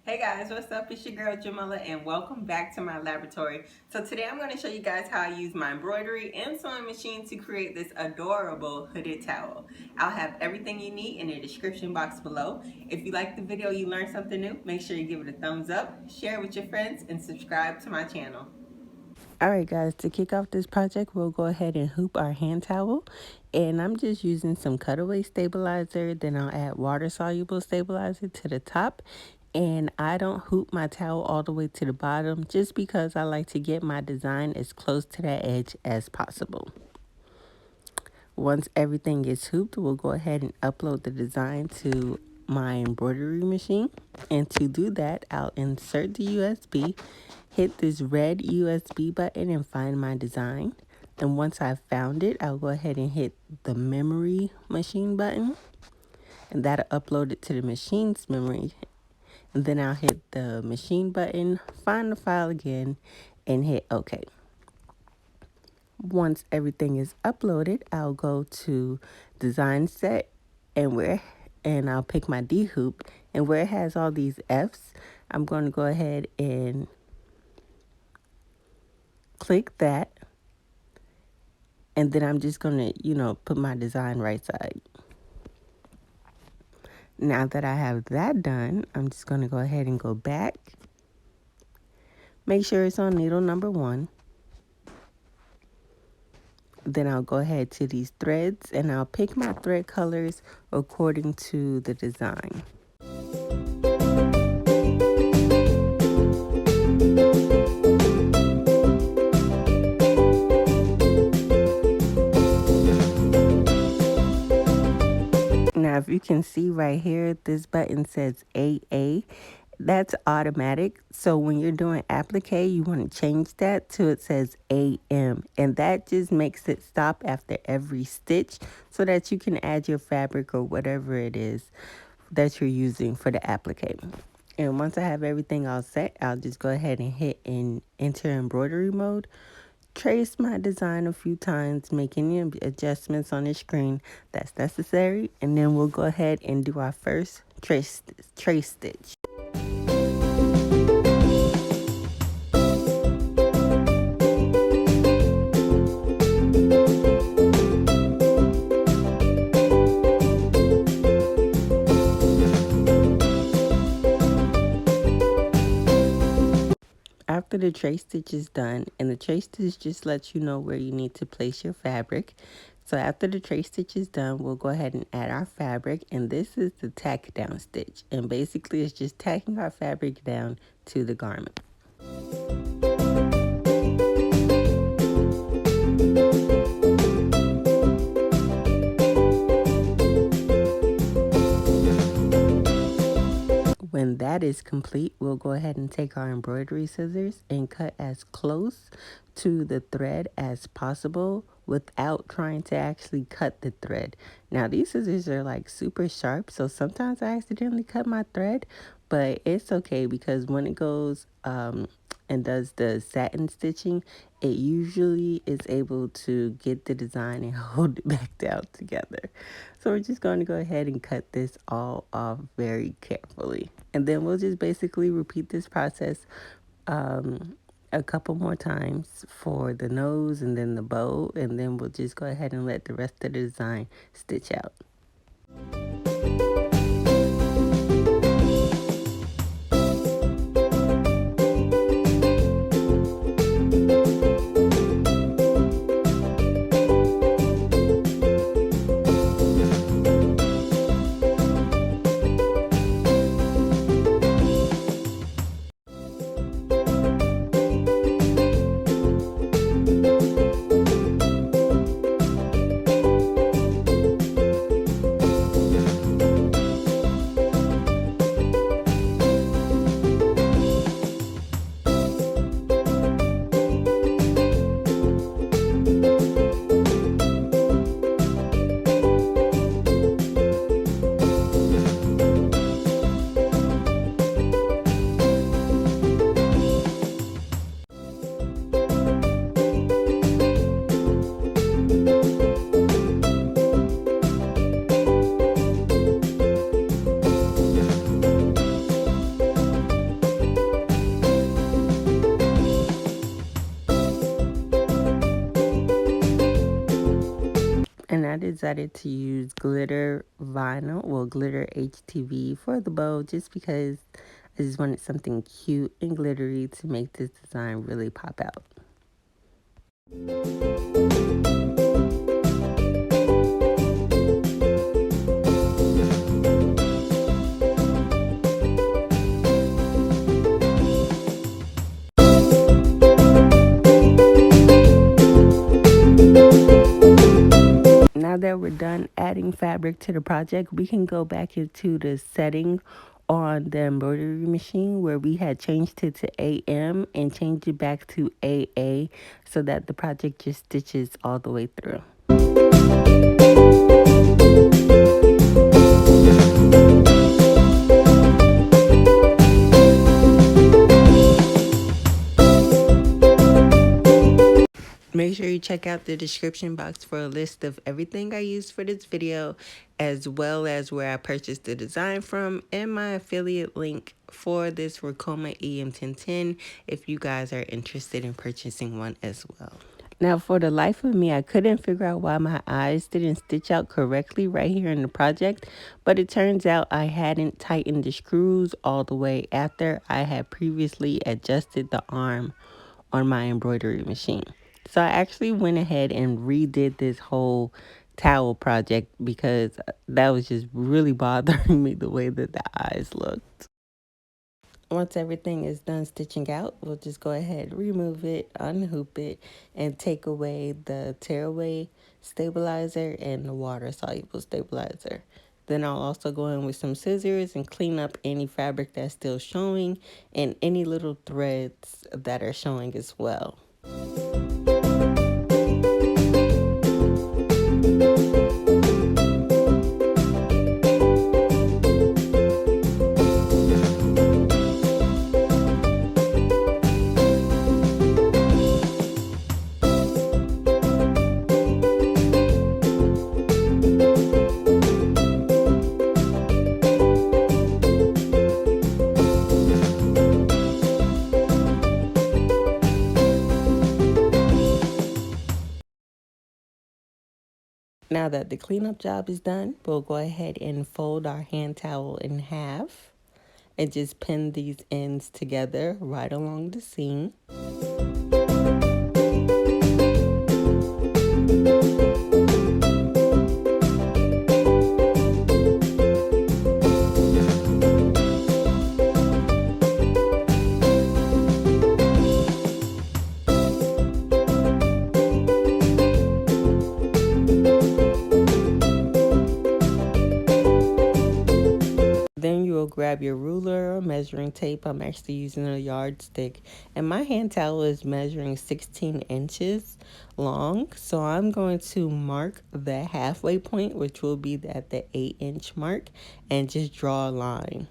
Hey guys, what's up? It's your girl Jamila and welcome back to my laboratory. So today I'm going to show you guys how I use my embroidery and sewing machine to create this adorable hooded towel. I'll have everything you need in the description box below. If you like the video, you learned something new, make sure you give it a thumbs up, share it with your friends, and subscribe to my channel. Alright guys, to kick off this project, we'll go ahead and hoop our hand towel. And I'm just using some cutaway stabilizer, then I'll add water soluble stabilizer to the top. And I don't hoop my towel all the way to the bottom just because I like to get my design as close to that edge as possible. Once everything is hooped, we'll go ahead and upload the design to my embroidery machine. And to do that, I'll insert the USB, hit this red USB button and find my design. And once I've found it, I'll go ahead and hit the memory machine button. And that'll upload it to the machine's memory. And then I'll hit the machine button, find the file again, and hit OK. Once everything is uploaded, I'll go to design set and I'll pick my D hoop, and where it has all these F's, I'm going to go ahead and click that, and then I'm just going to, put my design right side. Now that I have that done, I'm just going to go ahead and go back. Make sure it's on needle number 1. Then I'll go ahead to these threads and I'll pick my thread colors according to the design. Now, if you can see right here, this button says AA. That's automatic. So when you're doing applique, you want to change that to it says AM. And that just makes it stop after every stitch so that you can add your fabric or whatever it is that you're using for the applique. And once I have everything all set, I'll just go ahead and hit enter embroidery mode. Trace my design a few times, make any adjustments on the screen that's necessary, and then we'll go ahead and do our first trace stitch. After the trace stitch is done, and the trace stitch just lets you know where you need to place your fabric. So after the trace stitch is done, we'll go ahead and add our fabric, and this is the tack down stitch. And basically it's just tacking our fabric down to the garment. When that is complete, we'll go ahead and take our embroidery scissors and cut as close to the thread as possible without trying to actually cut the thread. Now, these scissors are like super sharp, so sometimes I accidentally cut my thread, but it's okay because when it goes and does the satin stitching, it usually is able to get the design and hold it back down together. So we're just going to go ahead and cut this all off very carefully. And then we'll just basically repeat this process a couple more times for the nose and then the bow. And then we'll just go ahead and let the rest of the design stitch out. decided to use glitter vinyl, well, glitter HTV for the bow, just because I just wanted something cute and glittery to make this design really pop out. Now that we're done adding fabric to the project, we can go back into the setting on the embroidery machine where we had changed it to AM and changed it back to AA so that the project just stitches all the way through. Make sure you check out the description box for a list of everything I used for this video, as well as where I purchased the design from and my affiliate link for this Ricoma EM1010 if you guys are interested in purchasing one as well. Now, for the life of me, I couldn't figure out why my eyes didn't stitch out correctly right here in the project, but it turns out I hadn't tightened the screws all the way after I had previously adjusted the arm on my embroidery machine. So I actually went ahead and redid this whole towel project because that was just really bothering me the way that the eyes looked. Once everything is done stitching out, we'll just go ahead, remove it, unhoop it, and take away the tearaway stabilizer and the water soluble stabilizer. Then I'll also go in with some scissors and clean up any fabric that's still showing and any little threads that are showing as well. Now that the cleanup job is done, we'll go ahead and fold our hand towel in half and just pin these ends together right along the seam. Then you will grab your ruler or measuring tape. I'm actually using a yardstick, and my hand towel is measuring 16 inches long. So I'm going to mark the halfway point, which will be at the 8-inch mark, and just draw a line.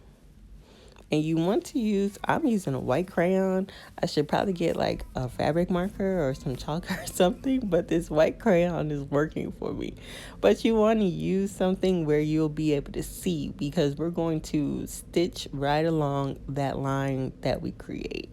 And you want to use, I'm using a white crayon. I should probably get like a fabric marker or some chalk or something, but this white crayon is working for me. But you want to use something where you'll be able to see, because we're going to stitch right along that line that we create.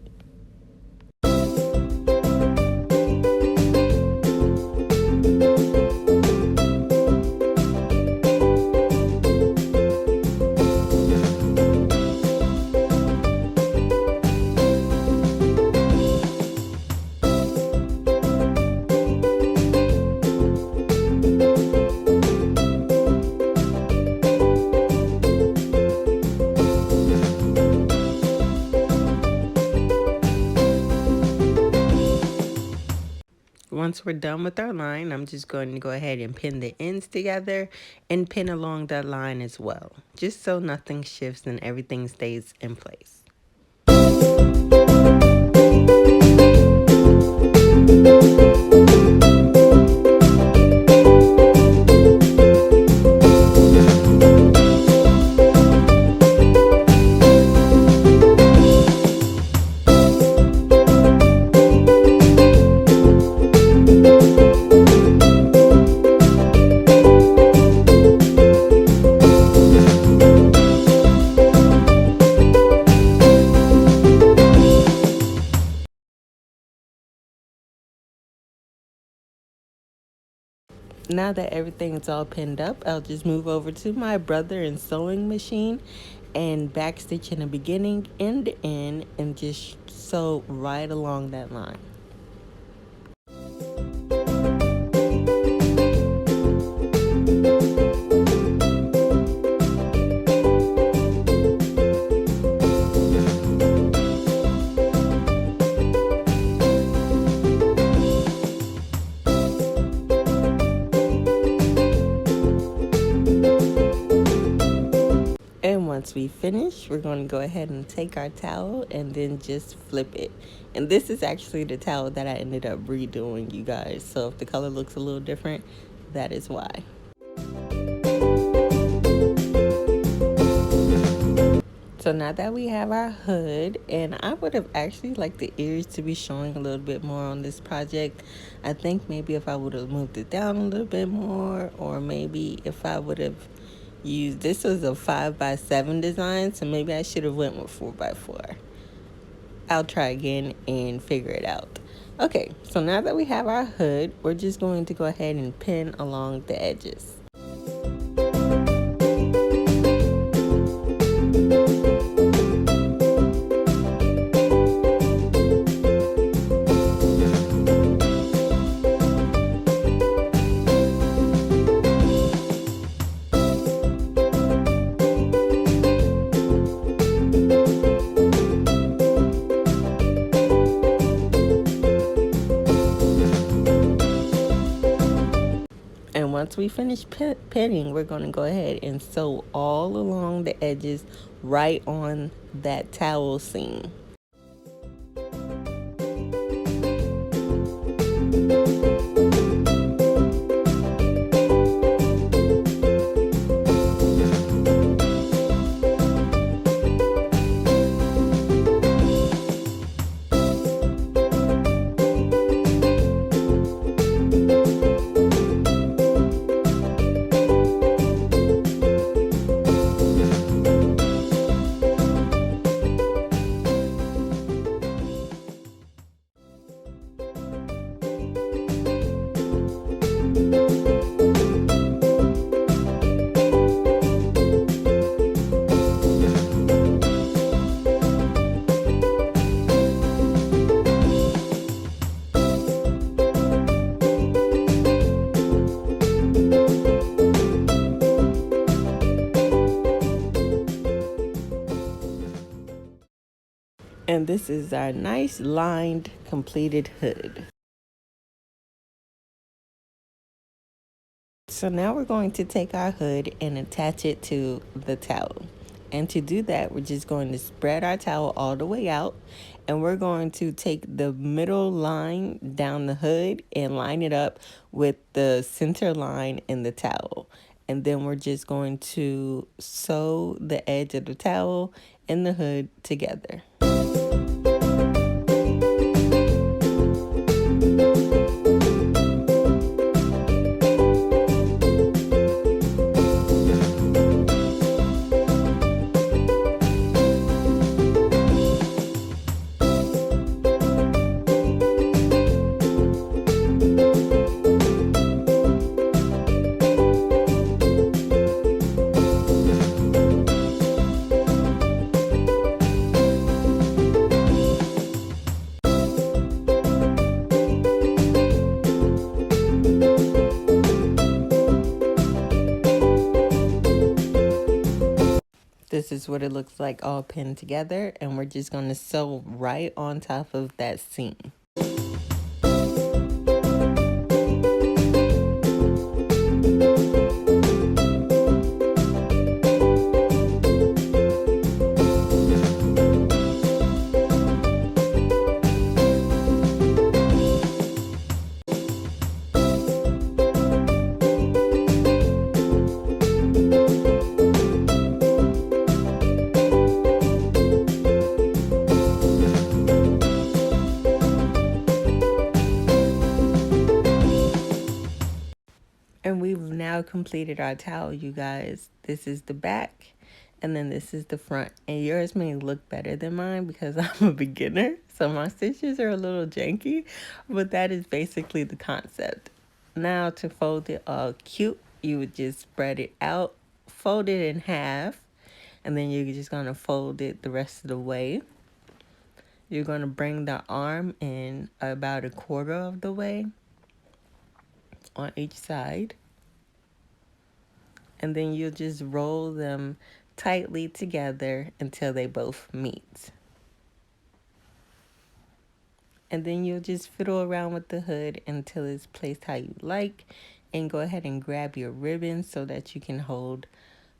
Once we're done with our line, I'm just going to go ahead and pin the ends together and pin along that line as well, just so nothing shifts and everything stays in place. Now that everything is all pinned up, I'll just move over to my brother and sewing machine and backstitch in the beginning and the end and just sew right along that line. And once we finish, we're going to go ahead and take our towel and then just flip it. And this is actually the towel that I ended up redoing, you guys. So if the color looks a little different, that is why. So now that we have our hood, and I would have actually liked the ears to be showing a little bit more on this project. I think maybe if I would have moved it down a little bit more, or maybe if I would have used, this was a 5x7 design, so maybe I should have went with 4x4. I'll try again and figure it out. Okay, so now that we have our hood, we're just going to go ahead and pin along the edges. And once we finish pinning, we're going to go ahead and sew all along the edges right on that towel seam. And this is our nice lined completed hood. So now we're going to take our hood and attach it to the towel. And to do that, we're just going to spread our towel all the way out, and we're going to take the middle line down the hood and line it up with the center line in the towel. And then we're just going to sew the edge of the towel and the hood together. This is what it looks like all pinned together, and we're just going to sew right on top of that seam. And we've now completed our towel, you guys. This is the back, and then this is the front. And yours may look better than mine because I'm a beginner, so my stitches are a little janky, but that is basically the concept. Now to fold it all cute, you would just spread it out, fold it in half, and then you're just gonna fold it the rest of the way. You're gonna bring the arm in about a quarter of the way on each side. And then you'll just roll them tightly together until they both meet. And then you'll just fiddle around with the hood until it's placed how you like, and go ahead and grab your ribbon so that you can hold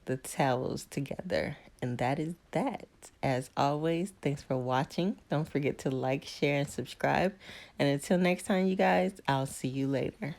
the towels together. And that is that. As always, thanks for watching. Don't forget to like, share, and subscribe. And until next time, you guys, I'll see you later.